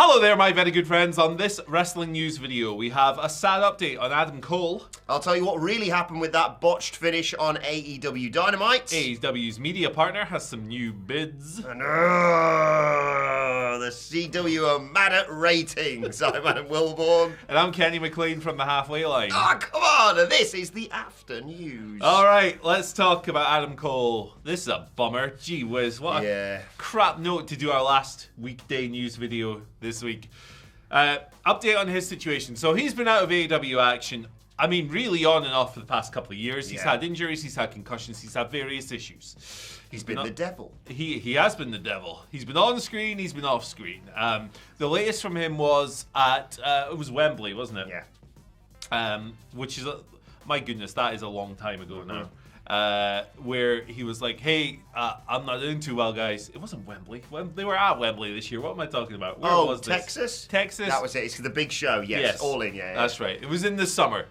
Hello there, my very good friends. On this wrestling news video, we have a sad update on Adam Cole. I'll tell you what really happened with that botched finish on AEW Dynamite. AEW's media partner has some new bids. And the CW are mad at ratings. I'm Adam Wilborn. And I'm Kenny McLean from the Halfway Line. Oh, come on. This is the after news. All right, let's talk about Adam Cole. This is a bummer. Gee whiz, what a crap note to do our last weekday news video this week. Update on his situation. So he's been out of AEW action, I mean, really on and off for the past couple of years. He's had injuries, he's had concussions, he's had various issues. He's been the devil. He has been the devil. He's been on screen, he's been off screen. The latest from him was at, it was Wembley, wasn't it? Yeah. Which is, my goodness, that is a long time ago now. Where he was like, hey, I'm not doing too well, guys. It wasn't Wembley. They were at Wembley this year. What am I talking about? Where was this? Texas? Texas. That was it. It's the big show. Yes. All in, yeah. That's right. It was in the summer.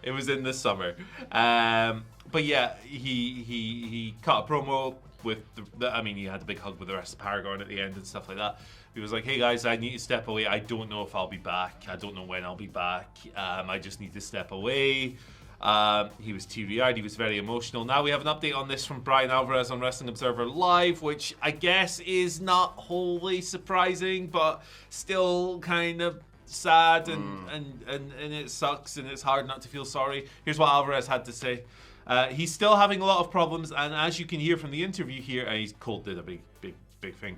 But yeah, he cut a promo with he had the big hug with the rest of Paragon at the end and stuff like that. He was like, hey guys, I need to step away. I don't know if I'll be back. I don't know when I'll be back. I just need to step away. He was teary-eyed, he was very emotional. Now we have an update on this from Brian Alvarez on Wrestling Observer Live, which I guess is not wholly surprising, but still kind of sad and it sucks and it's hard not to feel sorry. Here's what Alvarez had to say. He's still having a lot of problems, and as you can hear from the interview here, Cole did a big thing.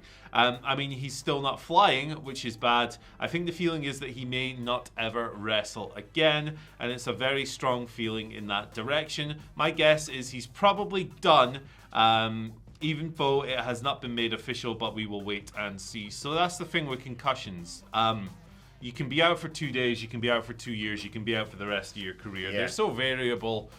He's still not flying, which is bad. I think the feeling is that he may not ever wrestle again, and it's a very strong feeling in that direction. My guess is he's probably done, even though it has not been made official, but we will wait and see. So that's the thing with concussions. You can be out for 2 days, you can be out for 2 years, you can be out for the rest of your career. They're so variable.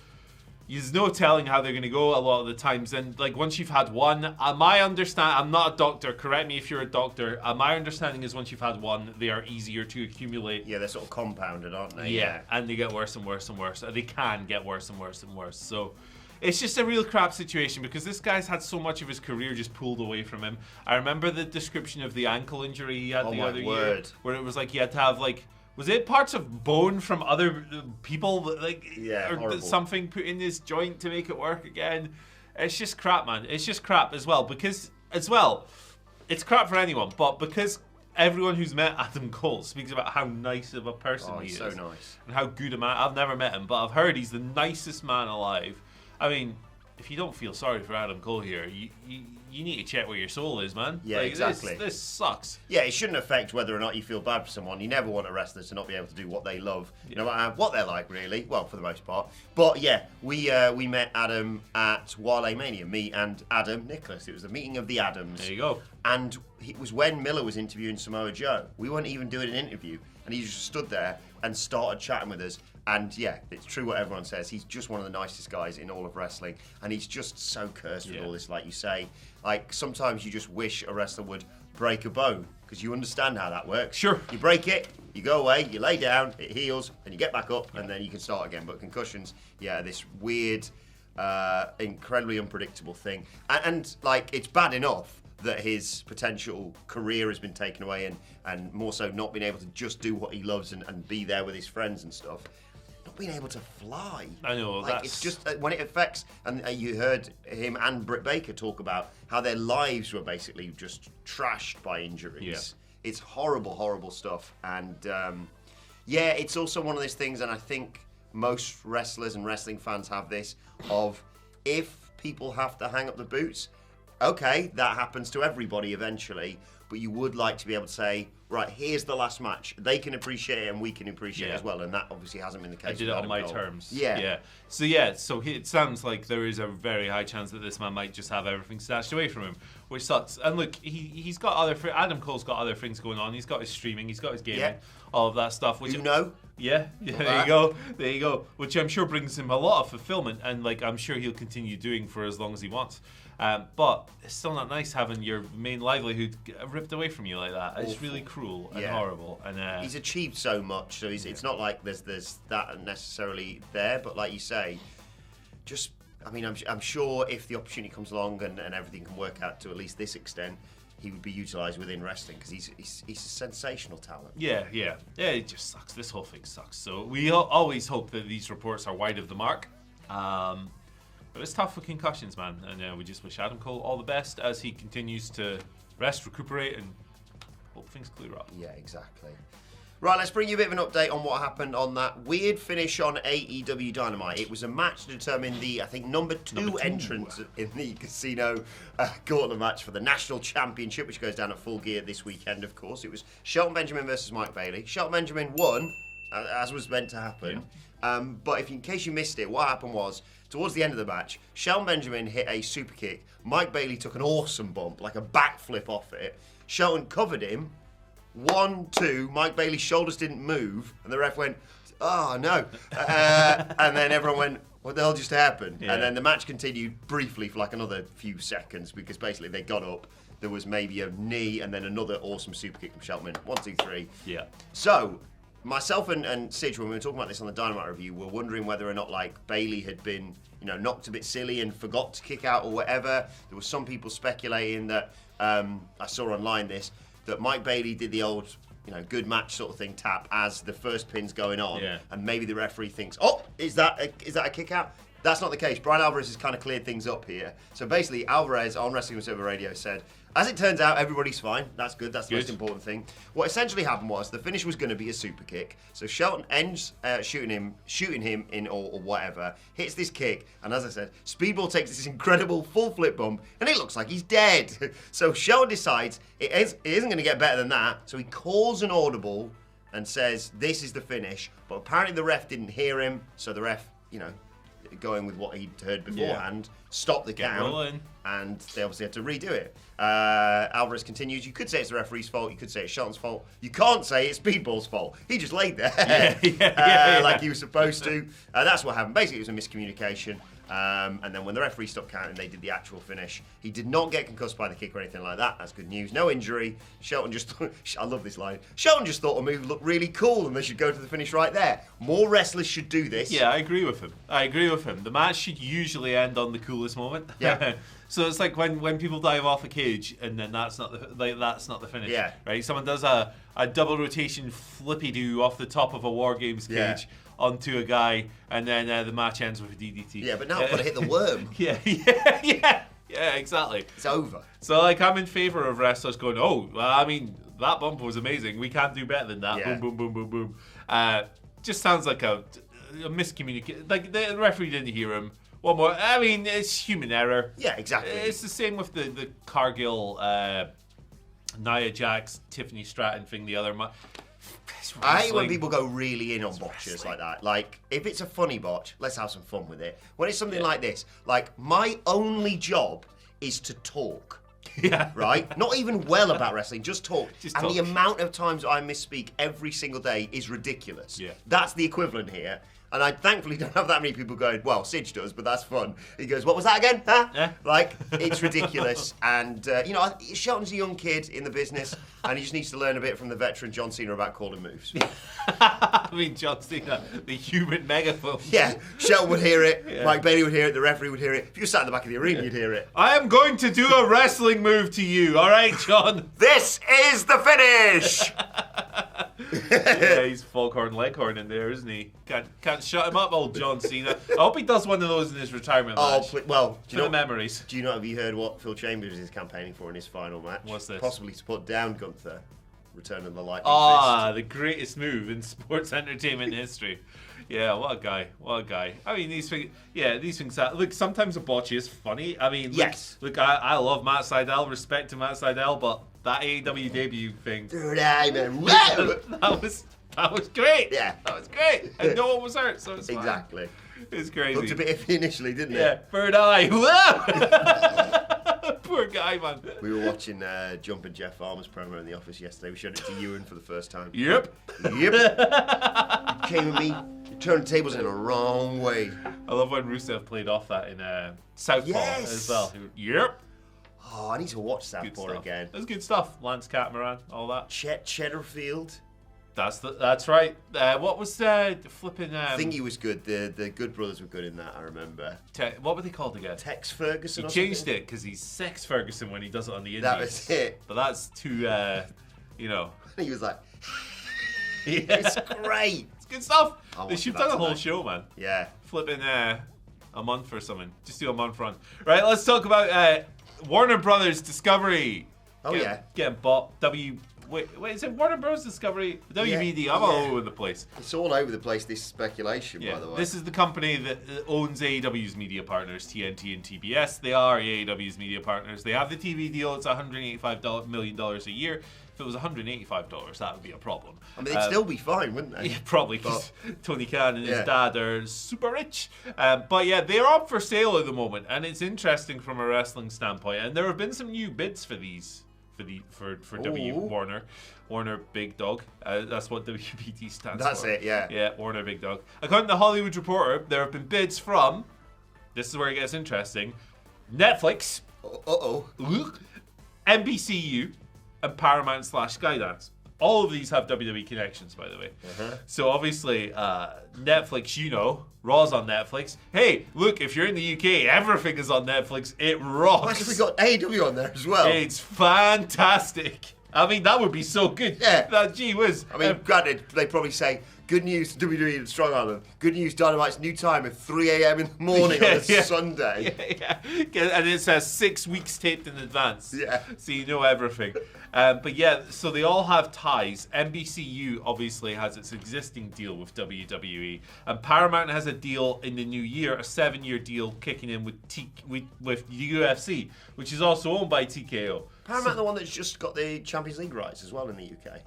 There's no telling how they're going to go a lot of the times. And like once you've had one, my understand, I'm not a doctor, correct me if you're a doctor. My understanding is once you've had one, they are easier to accumulate. Yeah, they're sort of compounded, aren't they? Yeah, and they get worse and worse and worse. They can get worse and worse and worse. So it's just a real crap situation because this guy's had so much of his career just pulled away from him. I remember the description of the ankle injury he had the other year, where it was like he had to have like, was it parts of bone from other people, or something put in his joint to make it work again? It's just crap, man. It's just crap as well because, it's crap for anyone, but because everyone who's met Adam Cole speaks about how nice of a person he is. So nice. And how good a man. I've never met him, but I've heard he's the nicest man alive. I mean, if you don't feel sorry for Adam Cole here, you need to check where your soul is, man. Yeah, exactly. This sucks. Yeah, it shouldn't affect whether or not you feel bad for someone. You never want a wrestler to not be able to do what they love, no matter what they're like, really. Well, for the most part. But yeah, we met Adam at Wale Mania. Me and Adam Nicholas. It was the meeting of the Adams. There you go. And it was when Miller was interviewing Samoa Joe. We weren't even doing an interview, and he just stood there and started chatting with us. And yeah, it's true what everyone says. He's just one of the nicest guys in all of wrestling. And he's just so cursed with all this, like you say. Like, sometimes you just wish a wrestler would break a bone, because you understand how that works. Sure. You break it, you go away, you lay down, it heals, and you get back up, and then you can start again. But concussions, this weird, incredibly unpredictable thing. And like, it's bad enough that his potential career has been taken away, and more so not being able to just do what he loves and be there with his friends and stuff. Not being able to fly. I know, it's just when it affects, and you heard him and Britt Baker talk about how their lives were basically just trashed by injuries. Yeah. It's horrible, horrible stuff. And it's also one of those things, and I think most wrestlers and wrestling fans have this, of if people have to hang up the boots, okay, that happens to everybody eventually, but you would like to be able to say, right, here's the last match. They can appreciate it and we can appreciate it as well, and that obviously hasn't been the case. I did it on my terms. Yeah. So it sounds like there is a very high chance that this man might just have everything snatched away from him, which sucks. And look, he's got Adam Cole's got other things going on. He's got his streaming, he's got his gaming, all of that stuff. Which there you go. Which I'm sure brings him a lot of fulfillment, and like I'm sure he'll continue doing for as long as he wants. But it's still not nice having your main livelihood ripped away from you like that. It's really cruel and horrible. And he's achieved so much, so it's not like there's that necessarily there. But like you say, I'm sure if the opportunity comes along and everything can work out to at least this extent, he would be utilised within wrestling because he's a sensational talent. Yeah, it just sucks. This whole thing sucks. So we always hope that these reports are wide of the mark. But it's tough with concussions, man. And we just wish Adam Cole all the best as he continues to rest, recuperate, and hope things clear up. Yeah, exactly. Right, let's bring you a bit of an update on what happened on that weird finish on AEW Dynamite. It was a match to determine the, I think, number two entrance in the Casino Gauntlet match for the National Championship, which goes down at Full Gear this weekend, of course. It was Shelton Benjamin versus Mike Bailey. Shelton Benjamin won, as was meant to happen. Yeah. But in case you missed it, what happened was, towards the end of the match, Shelton Benjamin hit a super kick. Mike Bailey took an awesome bump, like a backflip off it. Shelton covered him. 1, 2, Mike Bailey's shoulders didn't move, and the ref went, oh no. And then everyone went, what the hell just happened? Yeah. And then the match continued briefly for like another few seconds because basically they got up. There was maybe a knee and then another awesome super kick from Shelton. 1, 2, 3. Yeah. So, myself and Sidge, when we were talking about this on the Dynamite review, were wondering whether or not like Bailey had been, knocked a bit silly and forgot to kick out or whatever. There were some people speculating that, I saw online that Mike Bailey did the old, good match sort of thing tap as the first pin's going on, and maybe the referee thinks, oh, is that a kick out? That's not the case. Brian Alvarez has kind of cleared things up here. So basically, Alvarez on Wrestling Observer Radio said, as it turns out, everybody's fine. That's good. That's the most important thing. What essentially happened was the finish was going to be a super kick. So Shelton ends shooting him in or whatever, hits this kick, and as I said, Speedball takes this incredible full flip bump, and it looks like he's dead. So Shelton decides it isn't going to get better than that. So he calls an audible and says, this is the finish. But apparently the ref didn't hear him, so the ref, going with what he'd heard beforehand, stopped the count, and they obviously had to redo it. Alvarez continues, you could say it's the referee's fault, you could say it's Shelton's fault, you can't say it's Speedball's fault. He just laid there like he was supposed to. That's what happened. Basically, it was a miscommunication. And then when the referee stopped counting, they did the actual finish. He did not get concussed by the kick or anything like that. That's good news. No injury. Shelton just, I love this line. Shelton just thought a move looked really cool and they should go to the finish right there. More wrestlers should do this. Yeah, I agree with him. The match should usually end on the coolest moment. Yeah. So it's like when people dive off a cage and then that's not the finish. Yeah. Right? Someone does a double rotation flippy do off the top of a War Games cage. Yeah. Onto a guy, and then the match ends with a DDT. Yeah, but now I've got to hit the worm. Yeah, exactly. It's over. So, I'm in favour of wrestlers going, that bump was amazing. We can't do better than that. Yeah. Boom, boom, boom, boom, boom. Just sounds like a miscommunication. Like, the referee didn't hear him. One more. It's human error. Yeah, exactly. It's the same with the Cargill, Nia Jax, Tiffany Stratton thing the other month. I hate when people go really in on botches like that. Like, if it's a funny botch, let's have some fun with it. When it's something like this, like, my only job is to talk. Yeah. Right? Not even well about wrestling, just talk. The amount of times I misspeak every single day is ridiculous. Yeah. That's the equivalent here. And I thankfully don't have that many people going, well, Sidge does, but that's fun. He goes, what was that again? Huh? Yeah. Like, it's ridiculous. And, Shelton's a young kid in the business, and he just needs to learn a bit from the veteran John Cena about calling moves. John Cena, the human megaphone. Yeah, Shelton would hear it, Mike Bailey would hear it, the referee would hear it. If you sat in the back of the arena, you'd hear it. I am going to do a wrestling move to you, all right, John? This is the finish! Yeah, he's Foghorn Leghorn in there, isn't he? Can't shut him up, old John Cena. I hope he does one of those in his retirement match. Well, do you know memories? Do you know? Have you heard what Phil Chambers is campaigning for in his final match? What's this? Possibly to put down Gunther, Return of the Lightning Fist. The greatest move in sports entertainment history. Yeah, what a guy. These things. Look, sometimes a botch is funny. Yes. Look, I love Matt Sydal. Respect to Matt Sydal, but that AEW debut thing. Dude, whoa! That was great. Yeah, that was great. And no one was hurt, so it's exactly. Fine. It's crazy. Looked a bit iffy initially, didn't it? Yeah, bird eye. Whoa! Poor guy, man. We were watching Jumpin' Jeff Farmer's promo in the office yesterday. We showed it to Ewan for the first time. Yep. You came with me. You turned the tables in the wrong way. I love when Rusev played off that in Southpaw as well. Yep. Oh, I need to watch Southpaw again. That's good stuff. Lance Catamaran, all that. Chet Cheddarfield. That's right. What was flipping? Thingy was good. The Good Brothers were good in that. I remember. What were they called again? Tex Ferguson. He changed it because he's Sex Ferguson when he does it on the Indies. That was it. But that's too, He was like, yeah. it's great. It's good stuff. They should watch have done a that whole tonight. show, man. Yeah. Flipping a month or something. Just do a month run. Right, let's talk about Warner Brothers Discovery. Getting bought. Wait, is it Warner Bros. Discovery? WBD. I'm all over the place. It's all over the place, this speculation, by the way. This is the company that owns AEW's media partners, TNT and TBS. They are AEW's media partners. They have the TV deal. It's $185 million a year. If it was $185, that would be a problem. I mean, they'd still be fine, wouldn't they? Yeah, probably, because Tony Khan and his dad are super rich. But yeah, they're up for sale at the moment, and it's interesting from a wrestling standpoint. And there have been some new bids for these. For Warner Big Dog. That's what WBD stands for. That's it, yeah. Yeah, Warner Big Dog. According to Hollywood Reporter, there have been bids from, this is where it gets interesting, Netflix, NBCU, and Paramount/Skydance. All of these have WWE connections, by the way. So obviously, Netflix, Raw's on Netflix. Hey, look, if you're in the UK, everything is on Netflix. It rocks. Why have we got AEW on there as well? It's fantastic. I mean, that would be so good. Yeah. Gee whiz. I mean, granted, they probably say, good news, WWE and Strong Island. Good news, Dynamite's new time at 3 a.m. in the morning on a Sunday. Yeah. And it says 6 weeks taped in advance. Yeah. So you know everything. But yeah, so they all have ties. NBCU obviously has its existing deal with WWE. And Paramount has a deal in the new year, a 7-year deal kicking in with UFC, which is also owned by TKO. Paramount, the one that's just got the Champions League rights as well in the UK.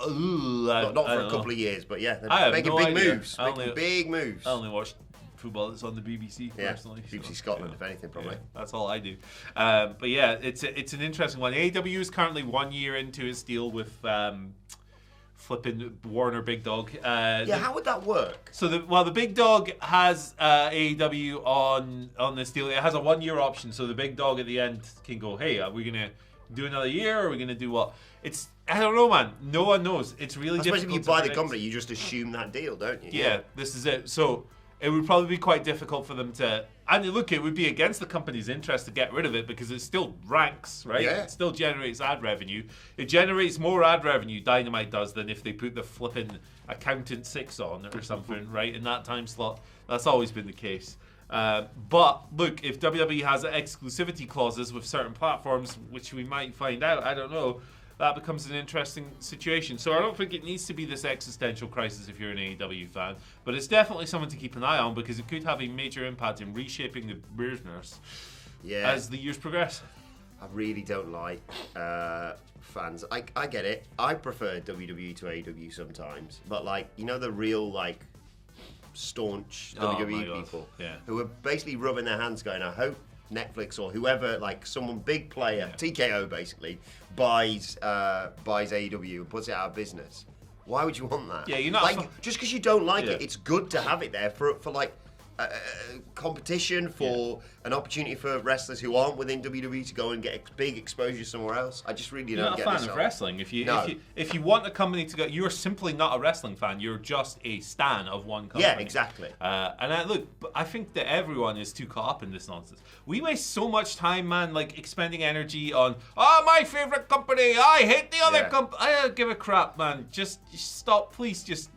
Not for a couple of years, but yeah, I they're have making no big idea. moves. Making big moves. I only watch football that's on the BBC personally. BBC Scotland, if anything, probably. Yeah, that's all I do. But yeah, it's an interesting one. AEW is currently 1 year into his deal with flipping Warner Big Dog. How would that work? So the Big Dog has AEW on this deal. It has a 1 year option, so the Big Dog at the end can go, hey, are we gonna do another year, or are we gonna do what? I don't know, man. No one knows. It's really difficult. Especially if you buy the company, you just assume that deal, don't you? Yeah, this is it. So it would probably be quite difficult for them to. And look, it would be against the company's interest to get rid of it because it still ranks, right? Yeah. It still generates ad revenue. It generates more ad revenue, Dynamite does, than if they put the flipping Accountant 6 on or something, right? In that time slot. That's always been the case. But look, if WWE has exclusivity clauses with certain platforms, which we might find out, I don't know, that becomes an interesting situation. So I don't think it needs to be this existential crisis if you're an AEW fan, but it's definitely something to keep an eye on because it could have a major impact in reshaping the business as the years progress. I really don't like fans. I get it. I prefer WWE to AEW sometimes, but the real staunch WWE people who are basically rubbing their hands going, I hope Netflix or whoever, someone big player, TKO basically, buys AEW and puts it out of business. Why would you want that? Yeah, you're not just because you don't like it, it's good to have it there for competition, for an opportunity for wrestlers who aren't within WWE to go and get big exposure somewhere else. I just really don't get this. You're not a fan of wrestling. If you want a company to go, you're simply not a wrestling fan. You're just a stan of one company. Yeah, exactly. I think that everyone is too caught up in this nonsense. We waste so much time, man, expending energy on, my favorite company. I hate the other company. I don't give a crap, man. Just stop, please. Just.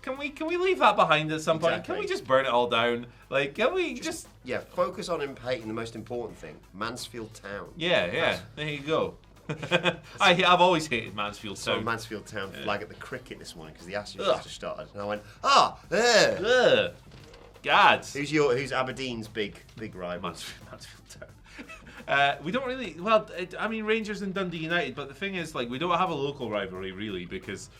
Can we leave that behind at some point? Can we just burn it all down? Can we just focus on hating the most important thing, Mansfield Town. Yeah. There you go. I've always hated Mansfield Town. So Mansfield Town flag at the cricket this morning because the Ashes just started, and I went, God. Who's Aberdeen's big rival? Mansfield Town. We don't really. Well, Rangers and Dundee United, but the thing is, we don't have a local rivalry really because.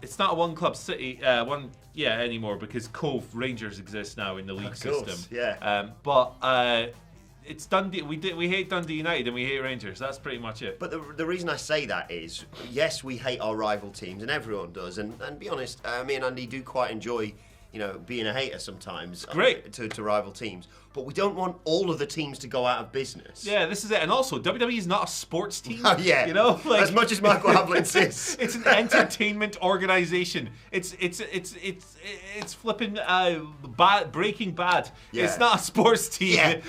It's not a one-club city anymore because Cove Rangers exist now in the league system. Yeah. But it's Dundee. We hate Dundee United and we hate Rangers. That's pretty much it. But the reason I say that is, yes, we hate our rival teams, and everyone does. And be honest, me and Andy do quite enjoy, being a hater sometimes. Great to rival teams. but we don't want all of the teams to go out of business. Yeah, this is it. And also, WWE is not a sports team. Oh, yeah. You know? Like, as much as Michael Hamlin insists. It's an entertainment organization. It's flipping Breaking Bad. Yeah. It's not a sports team. Yeah.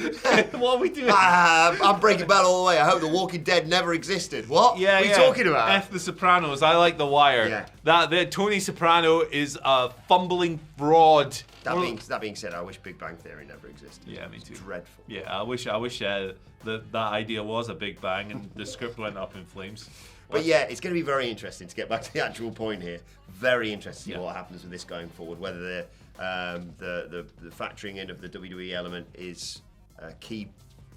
What are we doing? I'm Breaking Bad all the way. I hope The Walking Dead never existed. What? Yeah, what are you talking about? F The Sopranos. I like The Wire. Yeah. That Tony Soprano is a fumbling fraud. That being said, I wish Big Bang Theory never existed. Yeah, me too. It's dreadful. Yeah, I wish that idea was a Big Bang and the script went up in flames. But yeah, it's going to be very interesting to get back to the actual point here. Very interesting to see what happens with this going forward. Whether the factoring in of the WWE element is a key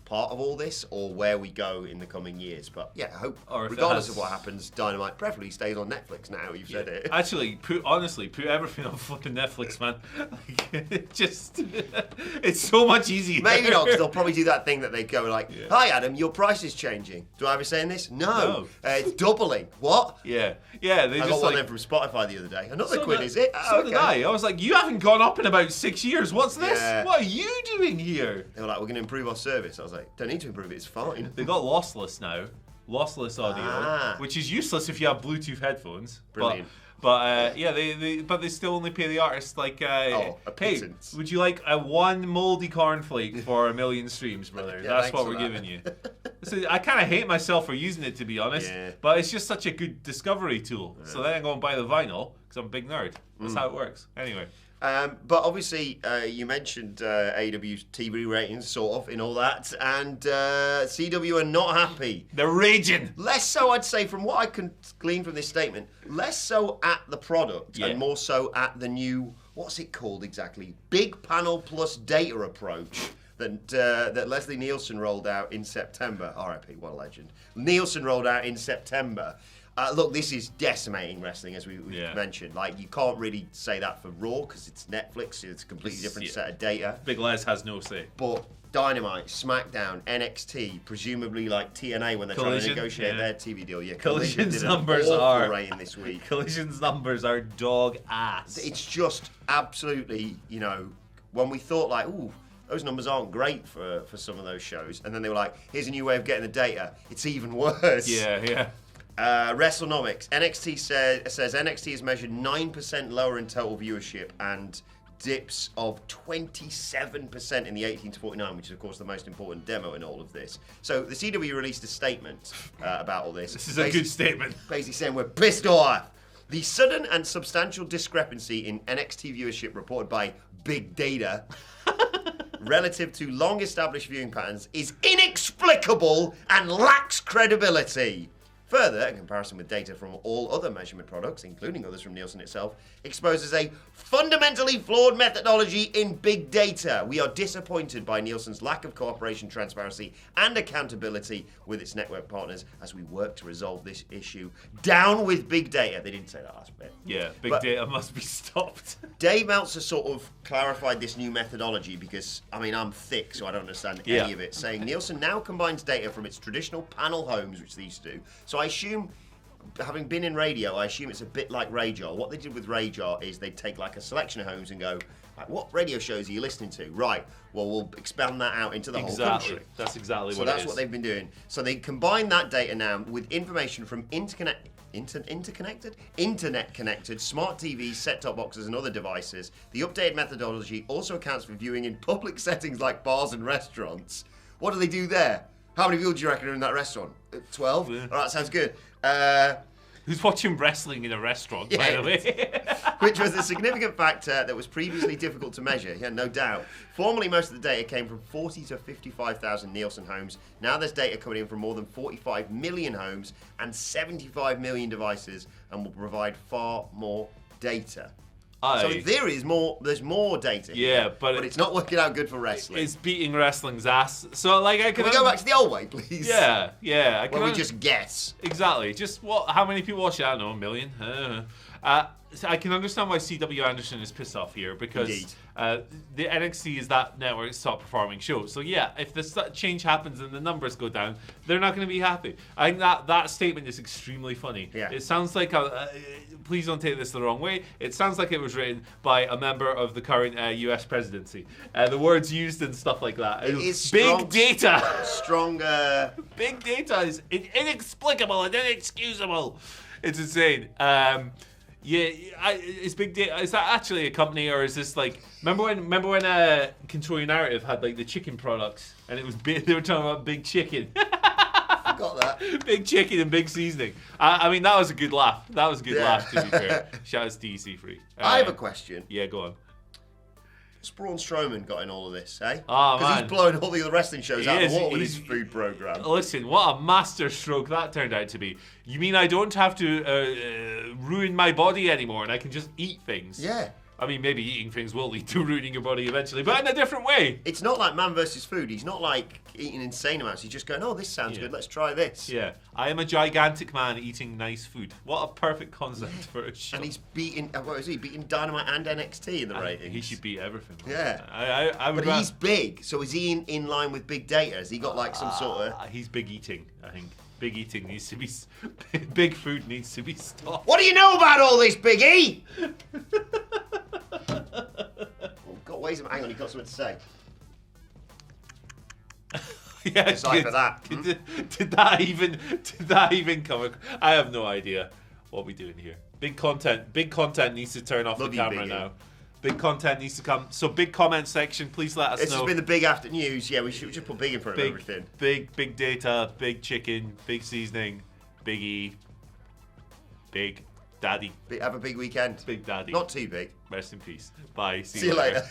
part of all this, or where we go in the coming years. But yeah, I hope, regardless of what happens, Dynamite preferably stays on Netflix now. You've said it. Actually, put everything on flipping Netflix, man. Like, it's so much easier. Maybe not, because they'll probably do that thing that they go like, "Hi, Adam, your price is changing." Do I ever say this? No. It's doubling. What? Yeah. I got one from Spotify the other day. Another quid, is it? So did I. I was like, you haven't gone up in about 6 years. What's this? Yeah. What are you doing here? They were like, we're going to improve our service. I was like, don't need to improve it. It's fine. They got lossless now. Lossless audio, which is useless if you have Bluetooth headphones. Brilliant. But they still only pay the artist like, a hey, pittance. would you like a one moldy cornflake for 1 million streams, brother? Yeah, That's what we're giving you. So I kind of hate myself for using it, to be honest. Yeah. But it's just such a good discovery tool. Yeah. So then I go and buy the vinyl because I'm a big nerd. That's how it works. Anyway. But obviously, you mentioned AEW TV ratings, sort of, in all that, and CW are not happy. They're raging. Less so, I'd say, from what I can glean from this statement, less so at the product and more so at the new, what's it called exactly? Big panel plus data approach that Leslie Nielsen rolled out in September. R.I.P., what a legend. Nielsen rolled out in September. Look, this is decimating wrestling, as we mentioned. Like, you can't really say that for Raw because it's Netflix. It's a completely different set of data. Big Les has no say. But Dynamite, SmackDown, NXT, presumably like TNA when they're trying to negotiate their TV deal. Yeah, Collision's numbers are rain this week. Collision's numbers are dog ass. It's just absolutely, when we thought like, ooh, those numbers aren't great for some of those shows, and then they were like, here's a new way of getting the data. It's even worse. Yeah. WrestleNomics. NXT says NXT is measured 9% lower in total viewership and dips of 27% in the 18 to 49, which is, of course, the most important demo in all of this. So the CW released a statement about all this. This is a good statement. Basically saying we're pissed off. The sudden and substantial discrepancy in NXT viewership reported by Big Data relative to long-established viewing patterns is inexplicable and lacks credibility. Further, in comparison with data from all other measurement products, including others from Nielsen itself, exposes a fundamentally flawed methodology in big data. We are disappointed by Nielsen's lack of cooperation, transparency, and accountability with its network partners as we work to resolve this issue. Down with big data. They didn't say that last bit. Yeah, big data must be stopped. Dave Meltzer sort of clarified this new methodology because, I'm thick, so I don't understand any of it, saying Nielsen now combines data from its traditional panel homes, which they used to do. So I assume, having been in radio, I assume it's a bit like Radar. What they did with Radar is they take like a selection of homes and go, like, what radio shows are you listening to? Right, well, we'll expand that out into the whole country. That's exactly so what it is. So that's what they've been doing. So they combine that data now with information from internet-connected smart TVs, set-top boxes, and other devices. The updated methodology also accounts for viewing in public settings like bars and restaurants. What do they do there? How many people do you reckon are in that restaurant? 12? Yeah. All right, sounds good. Who's watching wrestling in a restaurant, by the way? Which was a significant factor that was previously difficult to measure, no doubt. Formerly, most of the data came from 40 to 55,000 Nielsen homes. Now there's data coming in from more than 45 million homes and 75 million devices and will provide far more data. So in theory, there's more data here, but it's not working out good for wrestling. It's beating wrestling's ass. So can we go back to the old way, please? Yeah. Where we just guess. Exactly. Just how many people watch it? I don't know, 1 million. I can understand why CW Anderson is pissed off here because the NXT is that network's top performing show. So yeah, if this change happens and the numbers go down, they're not going to be happy. I think that statement is extremely funny. Yeah. It sounds like please don't take this the wrong way. It sounds like it was was written by a member of the current US presidency. The words used and stuff like that. It is big data. Stronger. Big data is inexplicable and inexcusable. It's insane. Is Big Data, is that actually a company, or is this like, remember when Control Your Narrative had like the chicken products and it was big, they were talking about big chicken. Got that. Big chicken and big seasoning. I mean, that was a good laugh. That was a good laugh, to be fair. Shout out to DC Free. I have a question. Yeah, go on. Braun Strowman got in all of this, eh? Oh, because man. he's blown all the other wrestling shows out of the water with He's- his food program. Listen, what a master stroke that turned out to be. You mean I don't have to ruin my body anymore and I can just eat things? Yeah. I mean, maybe eating things will lead to ruining your body eventually, but in a different way. It's not like Man versus Food. He's not like eating insane amounts. He's just going, oh, this sounds good. Let's try this. Yeah. I am a gigantic man eating nice food. What a perfect concept for a show. And he's beating, what is he? Beating Dynamite and NXT in the ratings. He should beat everything. Yeah. I would But he's big, so is he in line with Big Data? Has he got like some sort of... He's big eating, I think. Big eating needs to be... Big food needs to be stopped. What do you know about all this, Big E? Got ways of... Hang on, you've got something to say. Yeah, Decipher that. Did that even come? I have no idea what we're doing here. Big content needs to turn off Love the you, camera Big E. now. Big content needs to come. So big comment section, please let us This know. has been the Big After News. Yeah, we should just put Big in front of everything. Big data, big chicken, big seasoning, Big E, Big Daddy, Have a big weekend. Big Daddy. Not too big. Rest in peace. Bye. See you later.